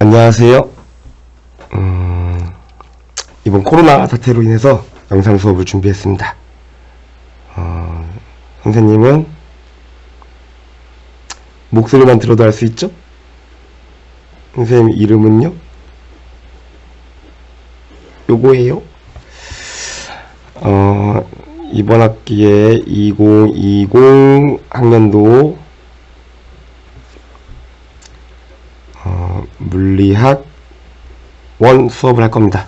안녕하세요. 이번 코로나 사태로 인해서 영상 수업을 준비했습니다. 선생님은 목소리만 들어도 알 수 있죠? 선생님 이름은요? 요거예요. 이번 학기에 2020 학년도 물리학 1 수업을 할 겁니다.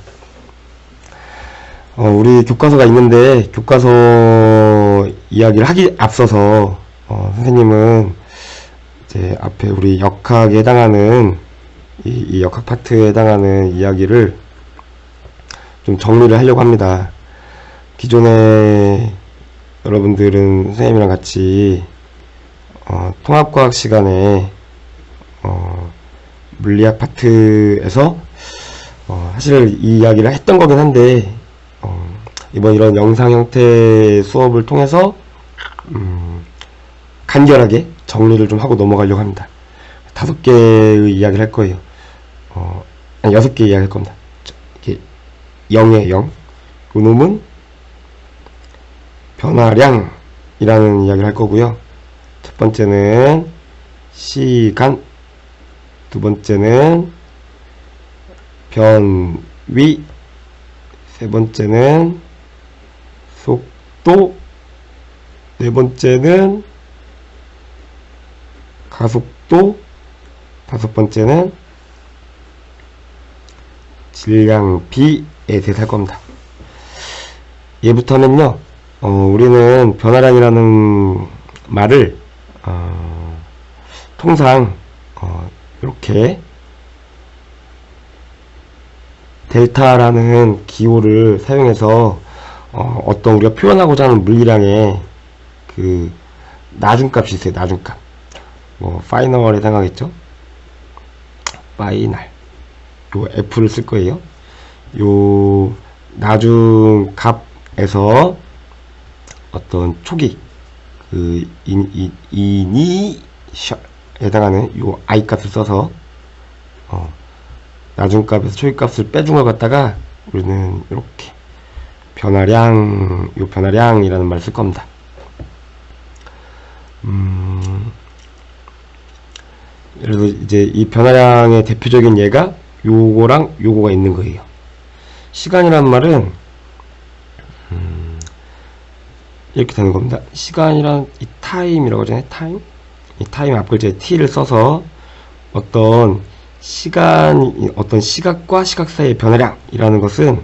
우리 교과서가 있는데 교과서 이야기를 하기 앞서서 선생님은 이제 앞에 우리 역학에 해당하는 이 역학 파트에 해당하는 이야기를 좀 정리를 하려고 합니다. 기존에 여러분들은 선생님이랑 같이 통합과학 시간에 물리학 파트에서 사실 이 이야기를 했던 거긴 한데 이번 이런 영상 형태의 수업을 통해서 간결하게 정리를 좀 하고 넘어가려고 합니다. 5개의 이야기를 할 거예요. 아니 6개 이야기 할 겁니다. 이게 0의 0. 요놈은 변화량이라는 이야기를 할 거고요. 첫 번째는 시간, 두 번째는 변위, 세 번째는 속도, 네 번째는 가속도, 다섯 번째는 질량비에 대해서 할 겁니다. 얘부터는요, 우리는 변화량이라는 말을 통상 이렇게 델타라는 기호를 사용해서 어떤 우리가 표현하고자 하는 물리량의 그 나중값이 있어요. 나중값. 파이널에 해당하겠죠. 파이널. 요 F를 쓸 거예요. 요 나중값에서 어떤 초기 그 이니셜 해당하는 요 I 값을 써서 나중값에서 초기값을 빼준 걸 갖다가 우리는 이렇게 변화량, 요 변화량이라는 말을 쓸 겁니다. 예를 들어 이제 이 변화량의 대표적인 예가 요거랑 요거가 있는 거예요. 시간이라는 말은 이렇게 되는 겁니다. 시간이란 이 타임이라고 하잖아요. 타임. 이 타임 앞글자에 t를 써서 어떤 시각과 시각 사이의 변화량이라는 것은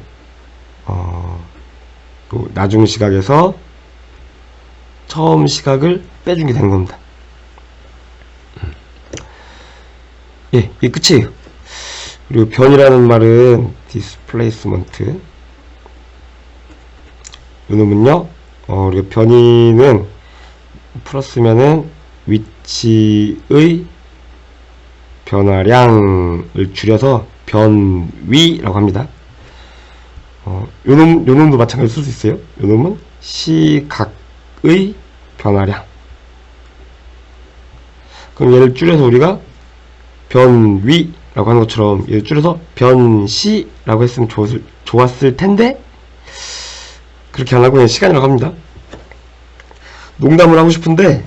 또 나중 시각에서 처음 시각을 빼준 게 되는 겁니다. 예, 이게 끝이에요. 그리고 변이라는 말은 displacement. 이놈은요, 우리가 변이는 풀었으면은 위치의 변화량을 줄여서 변위라고 합니다. 요놈도 마찬가지로 쓸 수 있어요. 요놈은 시각의 변화량. 그럼 얘를 줄여서 우리가 변위라고 하는 것처럼 얘를 줄여서 변시라고 했으면 좋았을 텐데 그렇게 안 하고 그냥 시간이라고 합니다. 농담을 하고 싶은데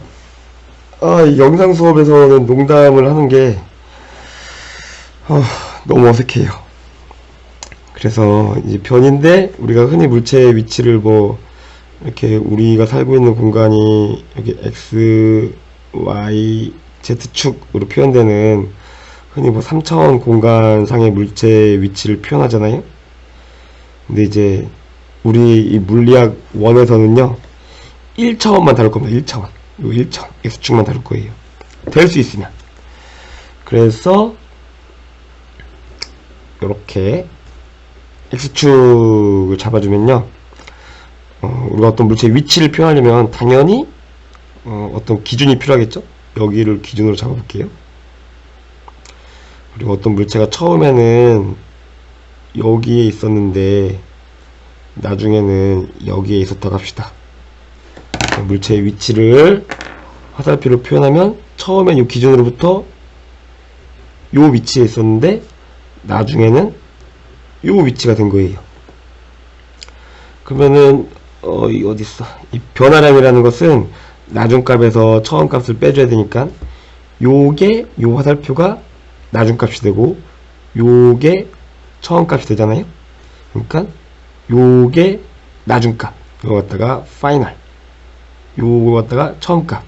이 영상 수업에서는 농담을 하는 게 너무 어색해요. 그래서 이제 변인데 우리가 흔히 물체의 위치를 이렇게 우리가 살고 있는 공간이 여기 x, y, z축으로 표현되는 흔히 3차원 공간상의 물체의 위치를 표현하잖아요. 근데 이제 우리 이 물리학 1에서는요 1차원만 다룰 겁니다. 1차원. 요 1차원 x축만 다룰 거예요. 될 수 있으면. 그래서 이렇게 x축을 잡아주면요 우리가 어떤 물체의 위치를 표현하려면 당연히 어떤 기준이 필요하겠죠. 여기를 기준으로 잡아볼게요. 그리고 어떤 물체가 처음에는 여기에 있었는데 나중에는 여기에 있었다고 합시다. 물체의 위치를 화살표로 표현하면 처음엔 이 기준으로부터 이 위치에 있었는데 나중에는 요 위치가 된 거예요. 그러면은 이 어딨어? 이 변화량이라는 것은 나중값에서 처음값을 빼줘야 되니까 요게 요 화살표가 나중값이 되고 요게 처음값이 되잖아요. 그러니까 요게 나중값, 요거 갖다가 파이널, 요거 갖다가 처음값,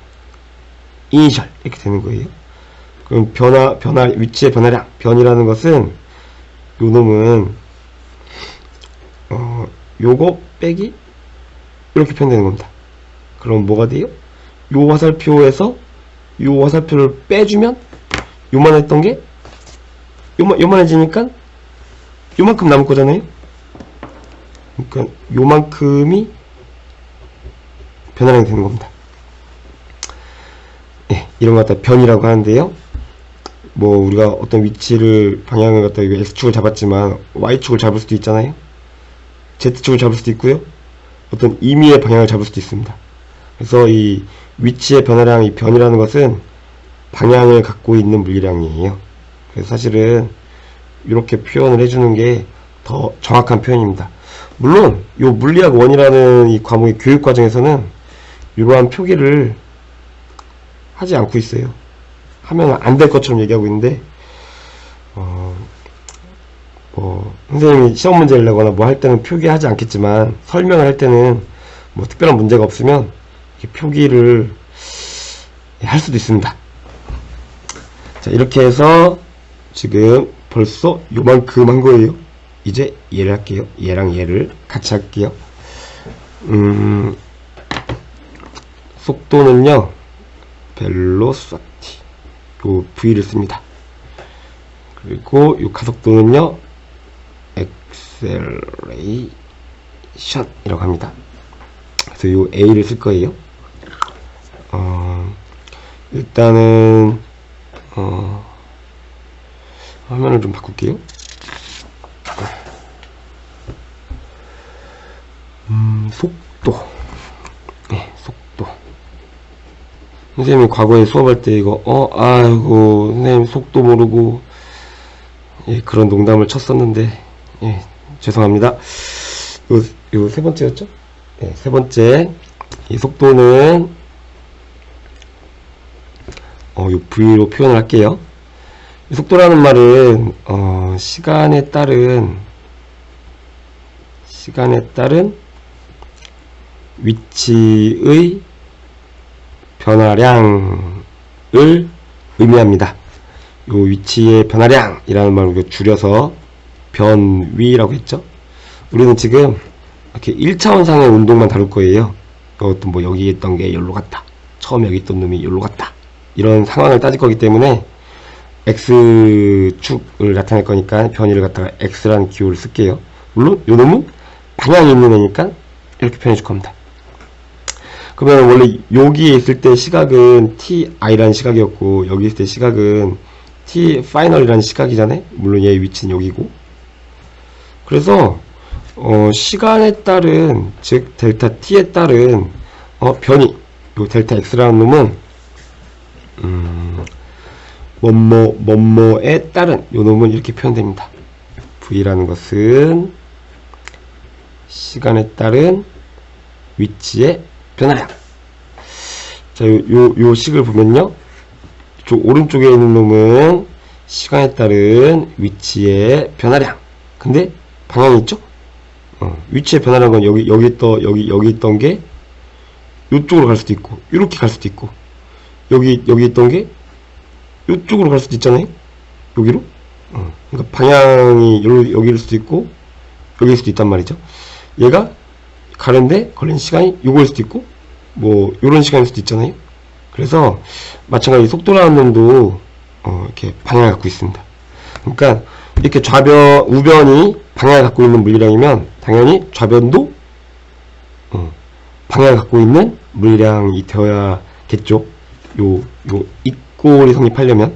이니셜 이렇게 되는 거예요. 그럼 변화 위치의 변화량, 변이라는 것은 요 놈은 요거 빼기 이렇게 표현되는 겁니다. 그럼 뭐가 돼요? 요 화살표에서 요 화살표를 빼주면 요만했던 게 요만해지니까 요만큼 남을 거잖아요. 그러니까 요만큼이 변화량이 되는 겁니다. 예, 이런 거 갖다 변이라고 하는데요. 뭐 우리가 어떤 위치를 방향을 갖다 이거 X축을 잡았지만 Y축을 잡을 수도 있잖아요. Z축을 잡을 수도 있고요. 어떤 임의의 방향을 잡을 수도 있습니다. 그래서 이 위치의 변화량, 이 변이라는 것은 방향을 갖고 있는 물리량이에요. 그래서 사실은 이렇게 표현을 해주는 게 더 정확한 표현입니다. 물론 이 물리학 1이라는 이 과목의 교육 과정에서는 이러한 표기를 하지 않고 있어요. 하면 안 될 것처럼 얘기하고 있는데 선생님이 시험 문제를 내거나 뭐 할 때는 표기하지 않겠지만 설명을 할 때는 뭐 특별한 문제가 없으면 이렇게 표기를 할 수도 있습니다. 자, 이렇게 해서 지금 벌써 요만큼 한 거예요. 이제 얘를 할게요. 얘랑 얘를 같이 할게요. 속도는요, 벨로시티 요 V를 씁니다. 그리고 요 가속도는요, acceleration 이라고 합니다. 그래서 요 A를 쓸 거예요. 일단은 화면을 좀 바꿀게요. 속도. 네, 속도. 선생님이 과거에 수업할 때 이거 아이고 선생님 속도 모르고 예, 그런 농담을 쳤었는데 예, 죄송합니다. 요 세 번째였죠? 예, 세 번째. 이 속도는 요 V로 표현을 할게요. 이 속도라는 말은 시간에 따른 위치의 변화량을 의미합니다. 요 위치의 변화량이라는 말을 줄여서 변위라고 했죠. 우리는 지금 이렇게 1차원상의 운동만 다룰 거예요. 어떤 뭐 여기 있던 게 여기로 갔다. 처음에 여기 있던 놈이 여기로 갔다. 이런 상황을 따질 거기 때문에 X축을 나타낼 거니까 변이를 갖다가 X라는 기호를 쓸게요. 물론 요 놈은 방향이 있는 애니까 이렇게 표현해 줄 겁니다. 그러면 원래 여기에 있을 때 시각은 TI라는 시각이었고 여기 있을 때 시각은 T 파이널이라는 시각이잖아요. 물론 얘의 위치는 여기고. 그래서 시간에 따른, 즉 델타 T에 따른 변이, 요 델타 X라는 놈은 뭐뭐에 따른 요 놈은 이렇게 표현됩니다. V라는 것은 시간에 따른 위치의 변화량. 자, 요 식을 보면요. 저 오른쪽에 있는 놈은 시간에 따른 위치의 변화량. 근데 방향이 있죠? 위치의 변화라는 건 여기 있던 게 요쪽으로 갈 수도 있고, 이렇게 갈 수도 있고, 여기 있던 게 요쪽으로 갈 수도 있잖아요? 여기로? 그러니까 방향이 여기일 수도 있고, 여기일 수도 있단 말이죠. 얘가 가는데 걸리는 시간이 요거일 수도 있고, 뭐, 요런 시간일 수도 있잖아요? 그래서, 마찬가지 속도라는 놈도, 이렇게 방향을 갖고 있습니다. 그러니까, 이렇게 우변이 방향을 갖고 있는 물리량이면, 당연히 좌변도, 방향을 갖고 있는 물리량이 되어야겠죠. 요 이꼴이 성립하려면.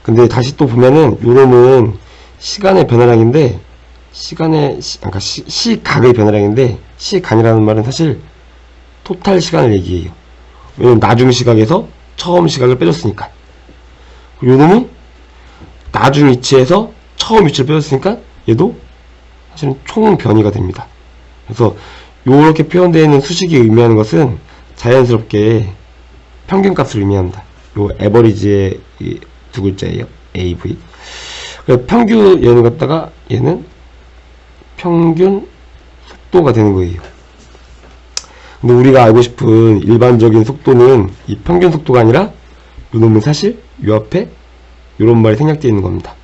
근데 다시 또 보면은, 요 놈은 시간의 변화량인데, 그러니까 시각의 변화량인데, 시간이라는 말은 사실 토탈 시간을 얘기해요. 왜냐면 나중 시각에서 처음 시각을 빼줬으니까. 그리고 요놈은 나중 위치에서 처음 위치를 빼줬으니까 얘도 사실은 총변이가 됩니다. 그래서 이렇게 표현되어 있는 수식이 의미하는 것은 자연스럽게 평균값을 의미합니다. 요 에버리지의 이 두 글자예요. AV. 그래서 평균 얘는 갖다가 얘는 평균 속도가 되는 거예요. 근데 우리가 알고 싶은 일반적인 속도는 이 평균 속도가 아니라 요놈은 사실 요 앞에 요런 말이 생략되어 있는 겁니다.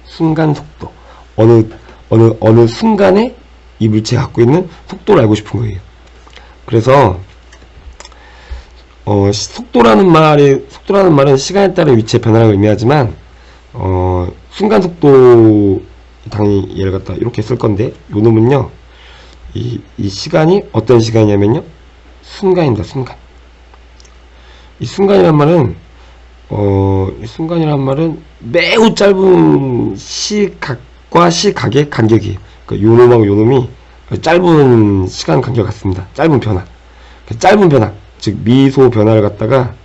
순간 속도. 어느 순간에 이 물체가 갖고 있는 속도를 알고 싶은 거예요. 그래서 속도라는 말은 시간에 따른 위치의 변화를 의미하지만 순간 속도 당연히 얘를 갖다 이렇게 쓸 건데 요 놈은요 이 시간이 어떤 시간이냐면요 순간입니다. 순간. 이 순간이란 말은 매우 짧은 시각과 시각의 간격이에요. 그러니까 요 놈하고 요 놈이 짧은 시간 간격 같습니다. 짧은 변화. 짧은 변화. 즉 미소 변화를 갖다가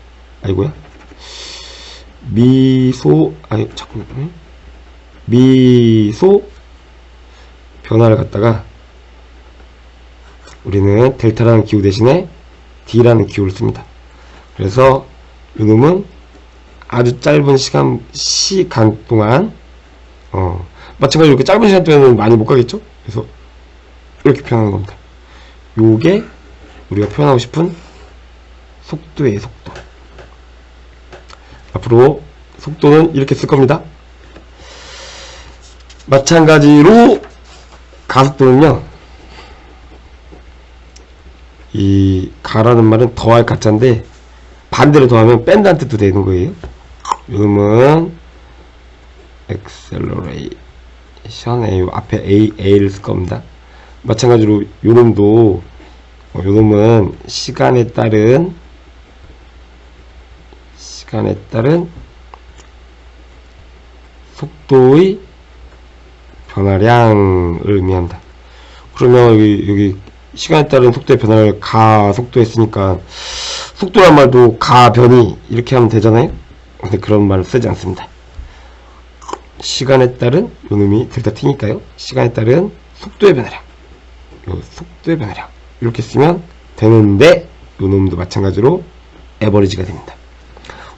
미소 변화를 갖다가 우리는 델타라는 기호 대신에 D라는 기호를 씁니다. 그래서 이놈은 아주 짧은 시간 동안 마찬가지로 이렇게 짧은 시간 동안은 많이 못 가겠죠? 그래서 이렇게 표현하는 겁니다. 요게 우리가 표현하고 싶은 속도의 속도. 앞으로 속도는 이렇게 쓸 겁니다. 마찬가지로 가속도는요, 이 가라는 말은 더할 가짜인데 반대로 더하면 뺀다는 뜻도 되는 거예요. 요즘은 acceleration 앞에 A를 쓸 겁니다. 마찬가지로 요놈도 요놈은 시간에 따른 속도의 변화량을 의미한다. 그러면 여기 시간에 따른 속도의 변화를 가속도 했으니까 속도란 말도 가변이 이렇게 하면 되잖아요. 근데 그런 말을 쓰지 않습니다. 시간에 따른 요놈이 델타 t니까요. 시간에 따른 속도의 변화량, 속도의 변화량 이렇게 쓰면 되는데 요놈도 마찬가지로 에버리지가 됩니다.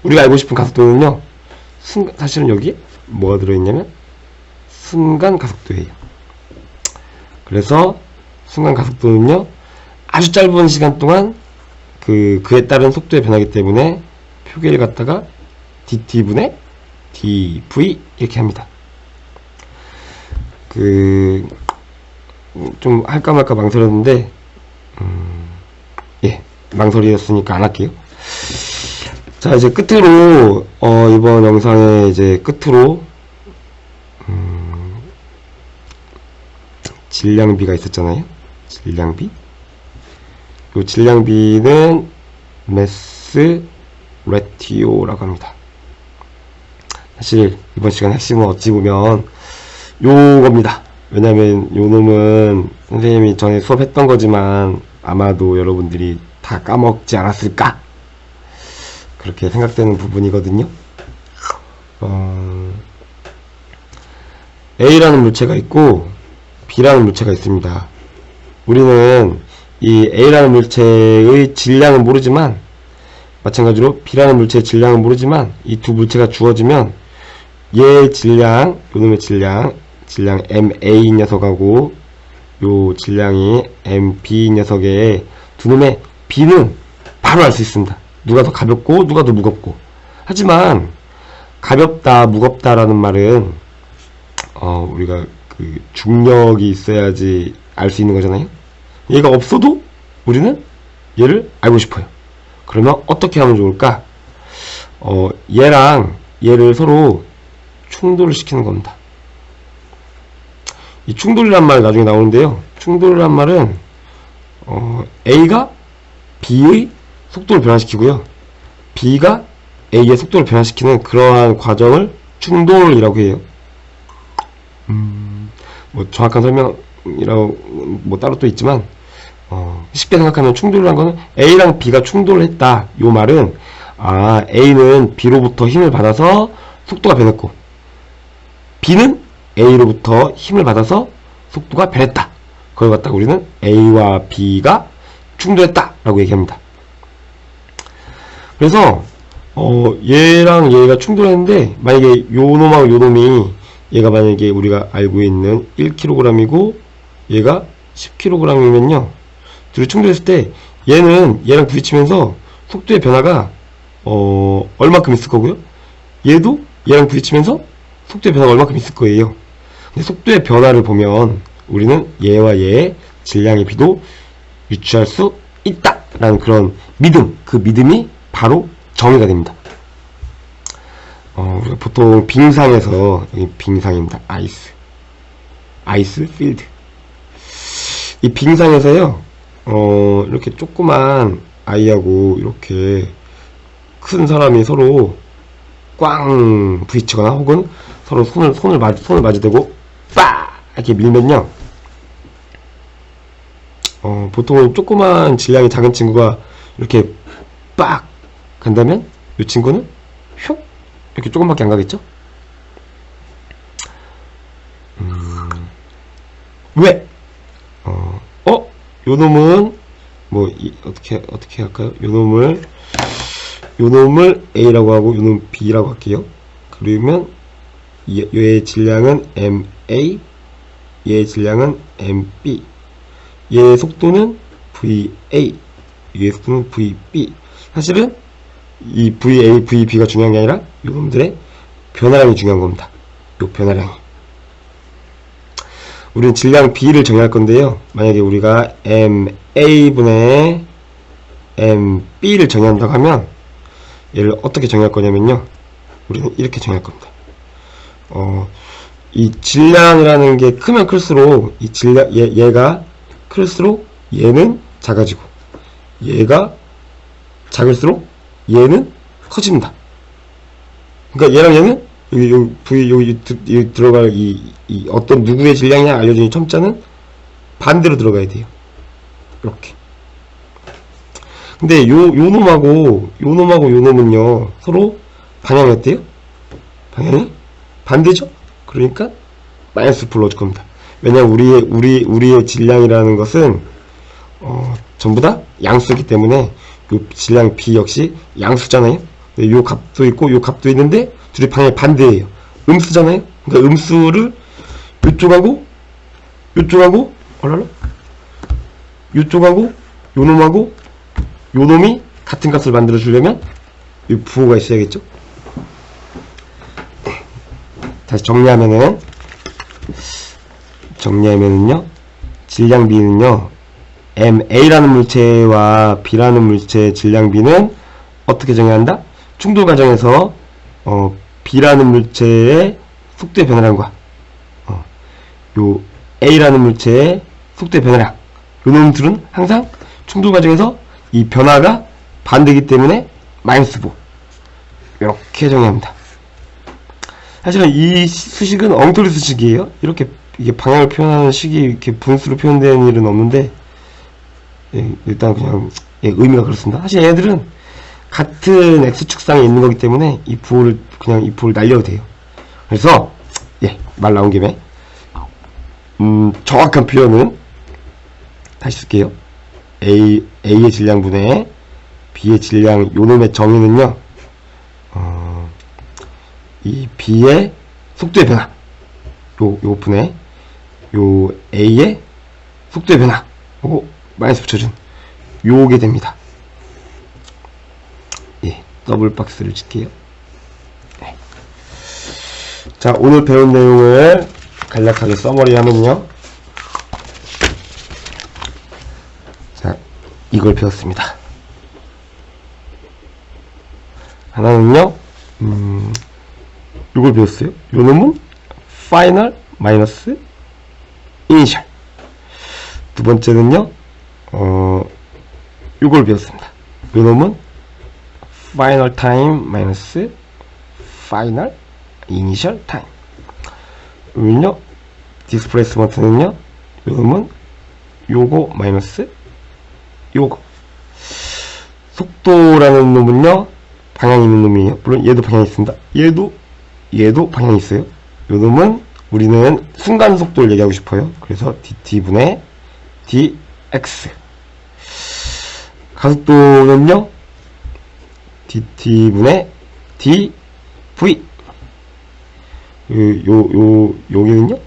우리가 알고 싶은 가속도는요, 사실은 여기 뭐가 들어있냐면 순간 가속도예요. 그래서 순간 가속도는요 아주 짧은 시간 동안 그에 따른 속도의 변화이기 때문에 표기를 갖다가 dt분의 dv 이렇게 합니다. 좀 할까 말까 망설였는데 망설이었으니까 안 할게요. 자, 이제 끝으로 이번 영상의 이제 끝으로 질량비가 있었잖아요. 질량비. 이 질량비는 매스 레티오라고 합니다. 사실 이번 시간 핵심은 어찌 보면 요겁니다. 왜냐면 요 놈은 선생님이 전에 수업했던 거지만 아마도 여러분들이 다 까먹지 않았을까 그렇게 생각되는 부분이거든요. A라는 물체가 있고 B라는 물체가 있습니다. 우리는 이 A라는 물체의 질량은 모르지만 마찬가지로 B라는 물체의 질량은 모르지만 이 두 물체가 주어지면 얘 질량, 요놈의 질량 MA 녀석하고 요 질량이 MB 녀석의 두 놈의 B는 바로 알 수 있습니다. 누가 더 가볍고 누가 더 무겁고. 하지만 가볍다 무겁다라는 말은 우리가 중력이 있어야지 알 수 있는 거잖아요. 얘가 없어도 우리는 얘를 알고 싶어요. 그러면 어떻게 하면 좋을까? 얘랑 얘를 서로 충돌을 시키는 겁니다. 이 충돌이란 말 나중에 나오는데요. 충돌이란 말은 A가 B의 속도를 변화시키고요, B가 A의 속도를 변화시키는 그러한 과정을 충돌이라고 해요. 뭐 정확한 설명이라고 뭐 따로 또 있지만 쉽게 생각하면 충돌이란 거는 A랑 B가 충돌을 했다. 요 말은 A는 B로부터 힘을 받아서 속도가 변했고, B는 A로부터 힘을 받아서 속도가 변했다. 그걸 갖다가 우리는 A와 B가 충돌했다 라고 얘기합니다. 그래서 얘랑 얘가 충돌했는데, 만약에 요놈하고 요놈이, 얘가 만약에 우리가 알고 있는 1kg이고 얘가 10kg이면요, 둘이 충돌했을 때 얘는 얘랑 부딪히면서 속도의 변화가 얼마큼 있을 거고요, 얘도 얘랑 부딪히면서 속도의 변화가 얼마큼 있을 거예요. 근데 속도의 변화를 보면 우리는 얘와 얘의 질량의 비도 유추할 수 있다 라는 그런 믿음, 그 믿음이 바로 정의가 됩니다. 우리가 보통 빙상에서, 여기 빙상입니다. 아이스 필드. 이 빙상에서요, 이렇게 조그만 아이하고 이렇게 큰 사람이 서로 꽝 부딪히거나 혹은 서로 손을 마주대고 빠! 이렇게 밀면요, 보통은 조그만 질량이 작은 친구가 이렇게 빡! 간다면 이 친구는 슉! 이렇게 조금밖에 안 가겠죠? 왜? 요 놈은 어떻게 할까요? 요 놈을 A라고 하고 요 놈 B라고 할게요. 그러면 얘의 질량은 MA, 얘의 질량은 MB, 얘의 속도는 VA, 얘의 속도는 VB. 사실은 이 VA, VB가 중요한 게 아니라 요 놈들의 변화량이 중요한 겁니다. 요 변화량이. 우리는 질량 B를 정의할 건데요, 만약에 우리가 MA분의 MB를 정의한다고 하면 얘를 어떻게 정의할 거냐면요, 우리는 이렇게 정의할 겁니다. 이 질량이라는 게 크면 클수록 이 질량, 얘가 클수록 얘는 작아지고, 얘가 작을수록 얘는 커집니다. 그러니까 얘랑 얘는 여기 들어갈 이 어떤 누구의 질량이 알려진 이 첨자는 반대로 들어가야 돼요. 이렇게. 근데 요 놈하고 요 놈은요, 서로 방향이 어때요? 방향이 반대죠? 그러니까 마이너스 불러줄 겁니다. 왜냐면 우리의 질량이라는 것은 전부 다 양수이기 때문에 요 질량 B 역시 양수잖아요. 요 값도 있고 요 값도 있는데 둘이 방향이 반대예요. 음수잖아요. 그러니까 음수를 요쪽하고 요쪽하고 요놈하고 요놈이 같은 값을 만들어 주려면 이 부호가 있어야겠죠. 다시 정리하면은요, 질량 B는요, MA라는 물체와 B라는 물체의 질량 B는 어떻게 정의한다? 충돌 과정에서 B라는 물체의 속도의 변화량과 요 A라는 물체의 속도의 변화량, 요 놈들은 항상 충돌 과정에서 이 변화가 반대이기 때문에 마이너스 부, 이렇게 정의합니다. 사실은 이 수식은 엉터리 수식이에요. 이렇게 이게 방향을 표현하는 식이 이렇게 분수로 표현되는 일은 없는데, 일단 그냥 의미가 그렇습니다. 사실 얘네들은 같은 x축상에 있는 거기 때문에 이 부호를 날려도 돼요. 그래서 말 나온 김에 정확한 표현은 다시 쓸게요. A의 질량분의 B의 질량, 요놈의 정의는요, 이 B의 속도의 변화, 요 분의 요 A의 속도의 변화, 요거 마이너스 붙여준 요게 됩니다. 더블 박스를 칠게요. 자, 오늘 배운 내용을 간략하게 서머리 하면요, 자, 이걸 배웠습니다. 하나는요, 이걸 배웠어요. 요 놈은 파이널 마이너스 이니셜. 두 번째는요, 이걸 배웠습니다. 요 놈은 파이널 타임 마이너스 파이널 이니셜 타임. 그러면요, 디스플레이스먼트는요, 요 놈은 요거 마이너스 요거. 속도라는 놈은요, 방향이 있는 놈이에요. 물론 얘도 방향이 있습니다. 얘도 얘도 방향이 있어요. 요놈은 우리는 순간 속도를 얘기하고 싶어요. 그래서 dt분의 dx. 가속도는요, dt분의 dv. 여기는요,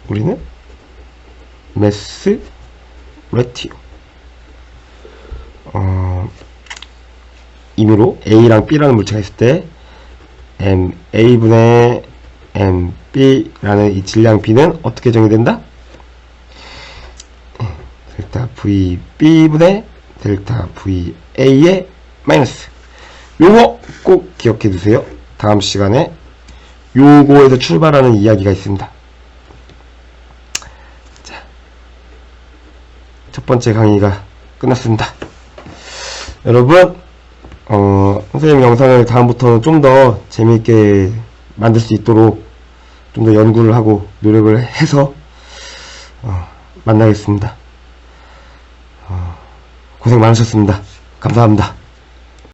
우리는 mass ratio. 임의로 A랑 B라는 물체가 있을 때 A분의 MB라는 이 질량 B는 어떻게 정의된다? 델타 VB분의 델타 VA의 마이너스. 요거 꼭 기억해 두세요. 다음 시간에 요거에서 출발하는 이야기가 있습니다. 자, 첫 번째 강의가 끝났습니다. 여러분, 선생님 영상을 다음부터는 좀 더 재미있게 만들 수 있도록 좀 더 연구를 하고 노력을 해서 만나겠습니다. 고생 많으셨습니다. 감사합니다.